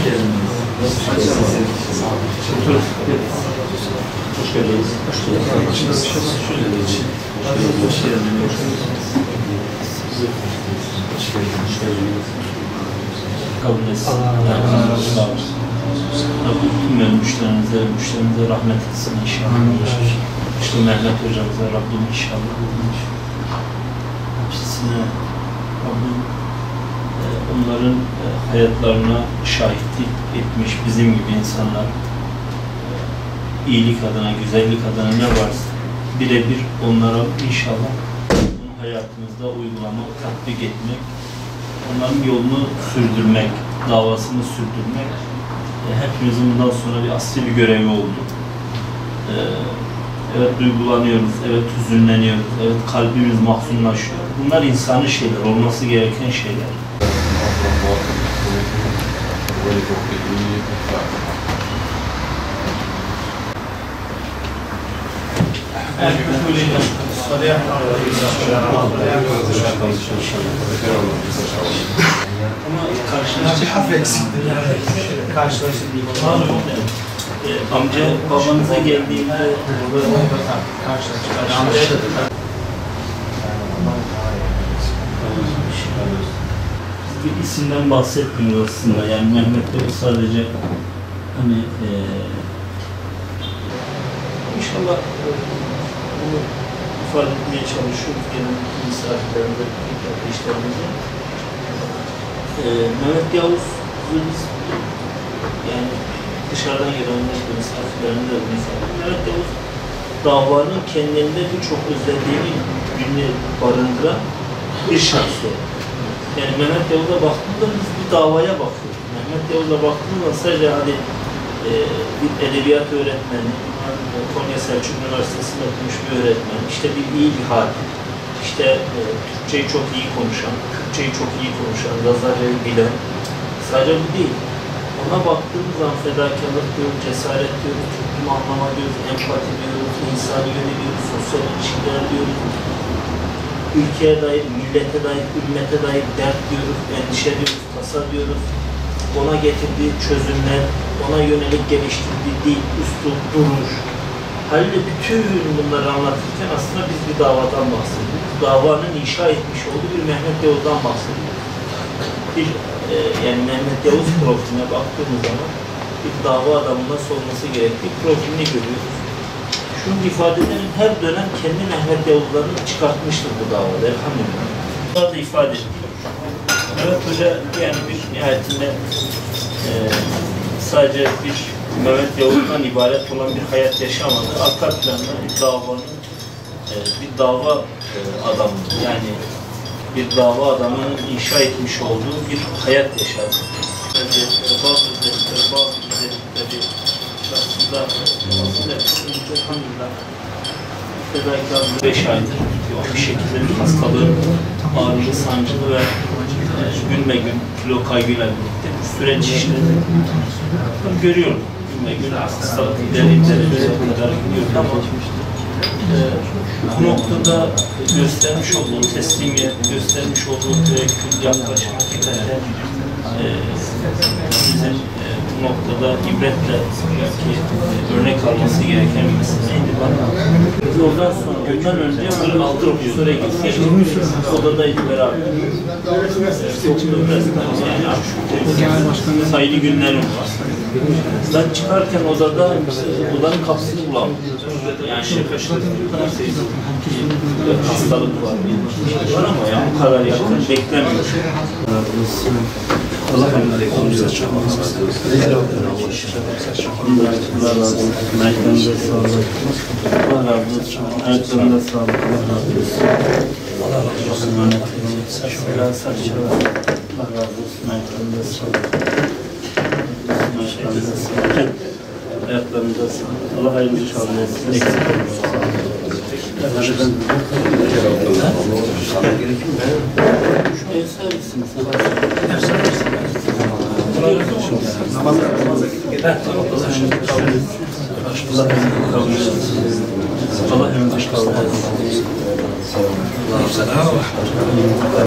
geldiniz. Hoş geldiniz. Kabul etsin. Rabbim müşterimize rahmet etsin inşallah. İşte Mehmet hocamıza Rabbim inşallah. Hepsine Rabbim onların hayatlarına şahitlik etmiş bizim gibi insanlar iyilik adına, güzellik adına ne varsa birebir onlara inşallah hayatımızda uygulamak, tatbik etmek, onların yolunu sürdürmek, davasını sürdürmek hepimizin bundan sonra bir asli bir görevi oldu. Evet duygulanıyoruz, evet hüzünleniyoruz, evet kalbimiz mahzunlaşıyor. Bunlar insani şeyler, olması gereken şeyler. Ama karşılaştık değil. Amca babanıza geldiğinde karşılaştık. Bir isimden bahsetmiyoruz aslında. Yani Mehmet Bey sadece hani inşallah bunu ifade etmeye çalışıyoruz gelen misafirlerinde, kardeşlerimizle. Mehmet Yavuz biz yani dışarıdan gelen misafirlerinde de Mehmet Yavuz davanın kendinde birçok özelliğini barındıran bir şahs oldu. Yani Mehmet Yavuz'a baktığımda biz bir davaya bakıyoruz. Mehmet Yavuz'a baktığımda sadece hani bir edebiyat öğretmeni, Konya Selçuk Üniversitesi'nde okumuş bir öğretmen, işte iyi bir hakim, işte Türkçeyi çok iyi konuşan, Türkçeyi çok iyi konuşan, yazarları bilen, sadece bu değil. Ona baktığımız zaman fedakarlık diyoruz, cesaret diyoruz, toplumu anlama diyoruz, empati diyoruz, insani yönü diyoruz, sosyal ilişkiler diyoruz, ülkeye dair, millete dair, ümmete dair dert diyoruz, endişe diyoruz, tasa diyoruz. Ona getirdiği çözümler, ona yönelik geliştirdiği dil, üslup, duruş. Haliyle bütün bunları anlatırken aslında biz bir davadan bahsediyoruz. Davanın inşa etmiş olduğu bir Mehmet Yavuz'dan bahsediyoruz. Yani Mehmet Yavuz profiline baktığımız zaman bir dava adamının nasıl olması gerektiği profilini görüyoruz. Şunu ifade edelim, her dönem kendi Mehmet Yavuz'larını çıkartmıştır bu davada, elhamdülillah. Bunları da ifade ettik. Mehmet Hoca yani bir nihayetinde sadece bir Mehmet Yavuz'dan ibaret olan bir hayat yaşamadı. Arka planda bir davanın, bir dava adamı, yani bir dava adamının inşa etmiş olduğu bir hayat yaşadı. Bazı özellikleri aslında elhamdülillah fedakarlığı 5 aydır bir şekilde bir hastalığın ağrılı, sancılı ve günme gün kilo kaybıyla birlikte bir süreç işledi. Görüyorum. Günme gün hastalık ileri kadar gidiyor ama bu noktada göstermiş olduğu teslimiyet, göstermiş olduğu tevekkül, yaklaşım hakikaten bizim bu noktada ibretle örnek alması gereken bir meseleydi bana. Ondan sonra, ondan önce böyle aldığım süre gitmiştim. Odadaydı beraber. Yani sayılı günlerim var. Ben çıkarken odanın kapısını bulamadım. Yani hastalık var. Var ama ya bu kadar yakın beklemiyorum. Allah bize çok Allah razı olsun. Ayaklarınıza sağlık. Allah razı olsun. Ayaklarınıza sağlık. Allah razı olsun. Allah razı olsun. Allah razı olsun. Ayaklarınıza sağlık. Ayaklarınıza sağlık. Ayaklarınıza sağlık. Allah hayırlı çağırın etsin. Eksik olmasın. Ev servisiniz. Ev servisiniz. Namaza gidip Allah emrinde kabul etsin.